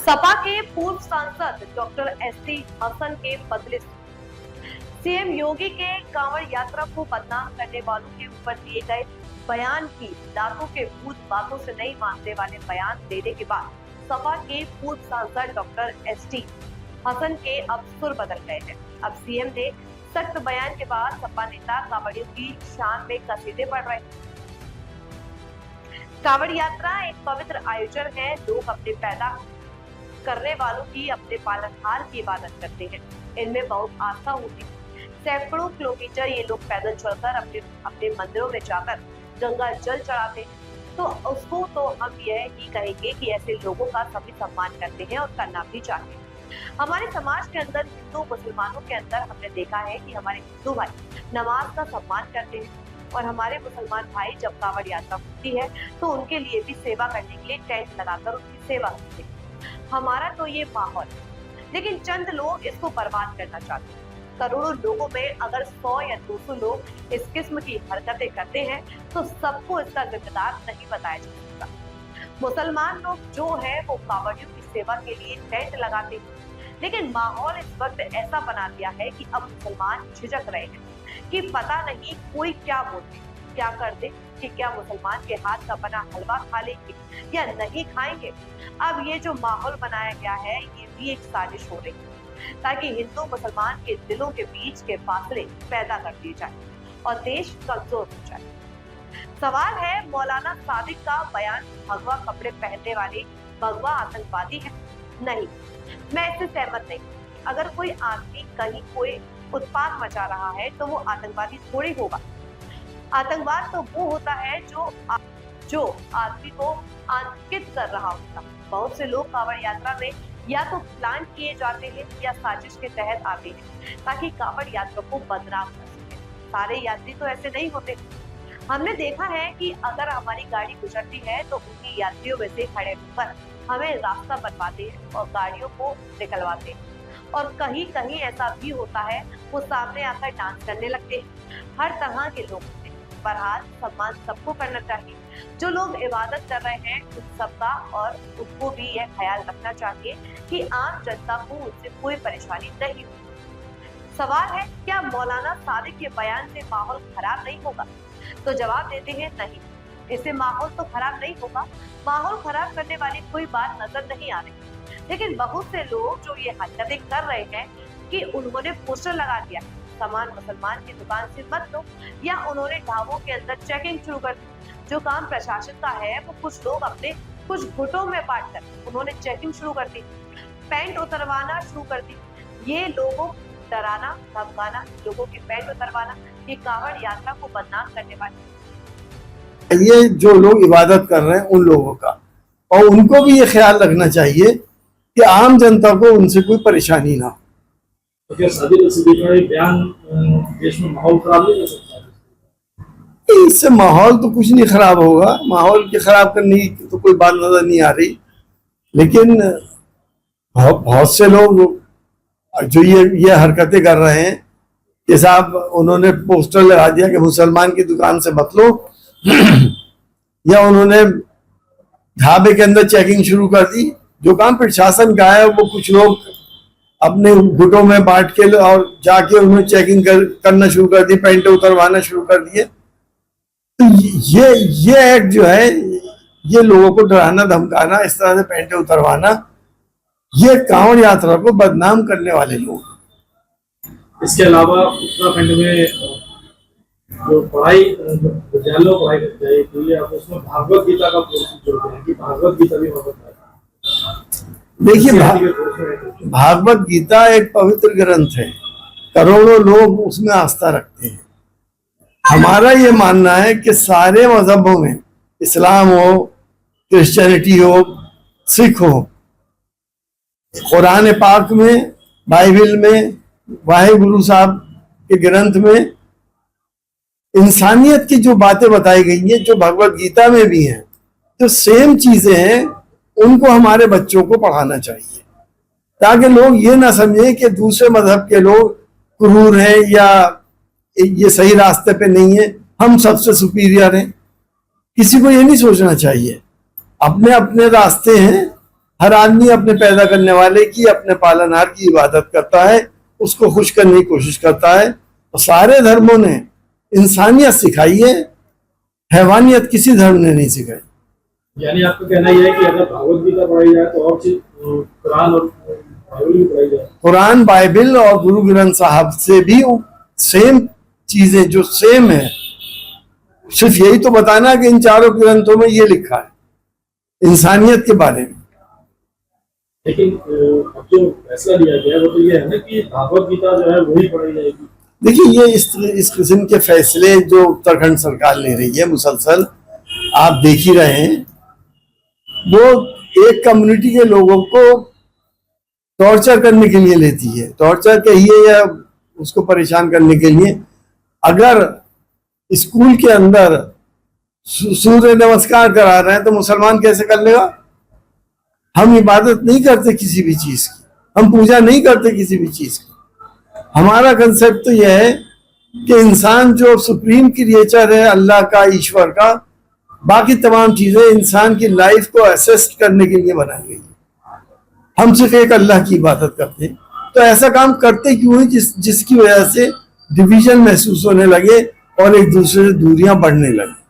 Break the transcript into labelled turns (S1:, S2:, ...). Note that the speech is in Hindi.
S1: सपा के पूर्व सांसद डॉक्टर एसटी हसन के बदले सीएम योगी के कांवड़ यात्रा को बदनाम करने वालों के ऊपर दिए गए बयान की दांतों के भूत बातों से नहीं मानने वाले बयान देने के बाद सपा के पूर्व सांसद डॉक्टर एसटी हसन के अब सुर बदल गए हैं। अब सीएम ने सख्त बयान के बाद सपा नेता कांवड़ियों की शान में कसीदे पड़ रहे हैं। कांवड़ यात्रा एक पवित्र आयोजन है। लोग अपने पैदा करने वालों की अपने पालनहार की इबादत करते हैं। इनमें बहुत आस्था होती है। सैकड़ों किलोमीटर ये लोग पैदल चलकर अपने अपने मंदिरों में जाकर गंगा जल चढ़ाते हैं। तो उसको तो हम यह ही कहेंगे कि ऐसे लोगों का सभी सम्मान करते हैं और करना भी चाहिए। हमारे समाज के अंदर हिंदू मुसलमानों के अंदर हमने देखा है कि हमारे हिंदू भाई नमाज का सम्मान करते हैं और हमारे मुसलमान भाई जब कांवड़ यात्रा होती है तो उनके लिए भी सेवा करने के लिए टेंट लगाकर उनकी सेवा करते हैं। हमारा तो ये माहौल, लेकिन चंद लोग इसको बर्बाद करना चाहते हैं। करोड़ों लोगों में अगर 100 या 200 लोग इस किस्म की हरकतें करते हैं तो सबको इसका जिम्मेदार नहीं बताया जा सकता। मुसलमान लोग जो है वो कांवड़ियों की सेवा के लिए टेंट लगाते हैं, लेकिन माहौल इस वक्त ऐसा बना दिया है कि अब मुसलमान झिझक रहे हैं कि पता नहीं कोई क्या बोल दे, क्या कर दे, कि क्या मुसलमान के हाथ का बना हलवा खा लेंगे या नहीं खाएंगे। अब ये जो माहौल बनाया गया है ये भी एक साजिश हो रही है ताकि हिंदू मुसलमान के दिलों के बीच के फासले पैदा कर दिए जाए और देश कमजोर हो जाए। सवाल है मौलाना सादिक का बयान भगवा कपड़े पहनने वाले भगवा आतंकवादी है? नहीं, मैं इससे सहमत नहीं। अगर कोई आदमी कहीं कोई उत्पात मचा रहा है तो वो आतंकवादी थोड़ी होगा। आतंकवाद तो वो होता है जो आदमी को आतंकित कर रहा होता। बहुत से लोग कांवड़ यात्रा में या तो प्लान किए जाते हैं या साजिश के तहत आते हैं ताकि कांवड़ यात्रा को बदनाम कर सके। सारे यात्री तो ऐसे नहीं होते। हमने देखा है कि अगर हमारी गाड़ी गुजरती है तो उन्हीं यात्रियों में से खड़े होकर हमें रास्ता बनवाते हैं और गाड़ियों को निकलवाते हैं। और कहीं कहीं ऐसा भी होता है वो सामने आकर डांस करने लगते हैं। हर तरह के लोग होते हैं। बहरहाल सम्मान सबको करना चाहिए। जो लोग इबादत कर रहे हैं उन सबका और उनको भी यह ख्याल रखना चाहिए कि आम जनता को उनसे कोई परेशानी नहीं हो। सवाल है क्या मौलाना सादिक के बयान से माहौल खराब नहीं होगा? तो जवाब देते हैं नहीं, इससे माहौल तो खराब नहीं होगा। माहौल खराब करने वाली कोई बात नजर नहीं आ रही, लेकिन बहुत से लोग जो ये हरकतें कर रहे हैं कि उन्होंने पोस्टर लगा दिया सामान मुसलमान की दुकान से मत लो, या उन्होंने ढाबों के अंदर चेकिंग शुरू कर दी। जो काम प्रशासन का है वो कुछ लोग अपने कुछ गुटों में बांट कर उन्होंने चेकिंग शुरू कर दी, पैंट उतरवाना शुरू कर दी। ये लोगों डराना धमकाना, लोगों की पैंट उतरवाना, ये कांवड़ यात्रा को बदनाम करने वाले।
S2: ये जो लोग इबादत कर रहे हैं उन लोगों का, और उनको भी ये ख्याल रखना चाहिए कि आम जनता को उनसे कोई परेशानी ना हो।
S3: तो क्या बयान देश में माहौल खराब नहीं कर सकता?
S2: इससे माहौल तो कुछ नहीं खराब होगा। माहौल के खराब करने की तो कोई बात नजर नहीं आ रही, लेकिन बहुत से लोग जो ये हरकतें कर रहे हैं कि साहब उन्होंने पोस्टर लगा दिया कि मुसलमान की दुकान से मत लो या उन्होंने ढाबे के अंदर चेकिंग शुरू कर दी। जो काम प्रशासन का है वो कुछ लोग अपने गुटों में बांट के और जाके उन्होंने चेकिंग करना शुरू कर दी, पैंटे उतरवाना शुरू कर दिए। तो ये एक्ट जो है, ये लोगों को डराना धमकाना, इस तरह से पैंटे उतरवाना, ये कांवड़ यात्रा को बदनाम करने वाले लोग।
S3: इसके अलावा उत्तराखंड में जो पढ़ाई विद्यालयों पढ़ाई करते हैं तो ये आप उसमें भागवत गीता का कोर्स जोड़ते हैं कि भागवत गीता भी
S2: देखिए, भागवत गीता एक पवित्र ग्रंथ है। करोड़ों लोग उसमें आस्था रखते हैं। हमारा ये मानना है कि सारे मजहबों में, इस्लाम हो, क्रिश्चियनिटी हो, सिख हो, कुरान पाक में, बाइबल में, वाहिगुरु साहब के ग्रंथ में इंसानियत की जो बातें बताई गई हैं, जो भगवत गीता में भी हैं, जो सेम चीजें हैं, उनको हमारे बच्चों को पढ़ाना चाहिए ताकि लोग ये ना समझें कि दूसरे मजहब के लोग क्रूर हैं या ये सही रास्ते पे नहीं है। हम सबसे सुपीरियर हैं। किसी को ये नहीं सोचना चाहिए। अपने अपने रास्ते हैं। हर आदमी अपने पैदा करने वाले की, अपने पालनहार की इबादत करता है, उसको खुश करने की कोशिश करता है। और सारे धर्मों ने इंसानियत सिखाई है, हैवानियत किसी धर्म ने नहीं सिखाई।
S3: यानी आपका कहना यह है कि अगर भागवत गीता पढ़ाई जाए तो और चीज कुरान और बाइबल भी पढ़ाई जाए।
S2: कुरान, बाइबल और गुरु ग्रंथ साहब से भी सेम चीजें जो सेम है, सिर्फ यही तो बताना कि इन चारों ग्रंथों में ये लिखा है इंसानियत के बारे में।
S3: लेकिन अब जो फैसला लिया गया वो तो ये है ना कि भागवत गीता जो है वही पढ़ाई जाएगी।
S2: देखिए, ये इस किस्म के फैसले जो उत्तराखंड सरकार ले रही है मुसलसल, आप देख ही रहे हैं, वो एक कम्युनिटी के लोगों को टॉर्चर करने के लिए लेती है। टॉर्चर कहिए या उसको परेशान करने के लिए। अगर स्कूल के अंदर सूर्य नमस्कार करा रहे हैं तो मुसलमान कैसे कर लेगा? हम इबादत नहीं करते किसी भी चीज की, हम पूजा नहीं करते किसी भी चीज की। हमारा कंसेप्ट तो यह है कि इंसान जो सुप्रीम क्रिएचर है, अल्लाह का, ईश्वर का, बाकी तमाम चीजें इंसान की लाइफ को असिस्ट करने के लिए बनाई गई है। हम सिर्फ एक अल्लाह की इबादत करते हैं। तो ऐसा काम करते क्यों है जिसकी वजह से डिवीजन महसूस होने लगे और एक दूसरे से दूरियां बढ़ने लगी।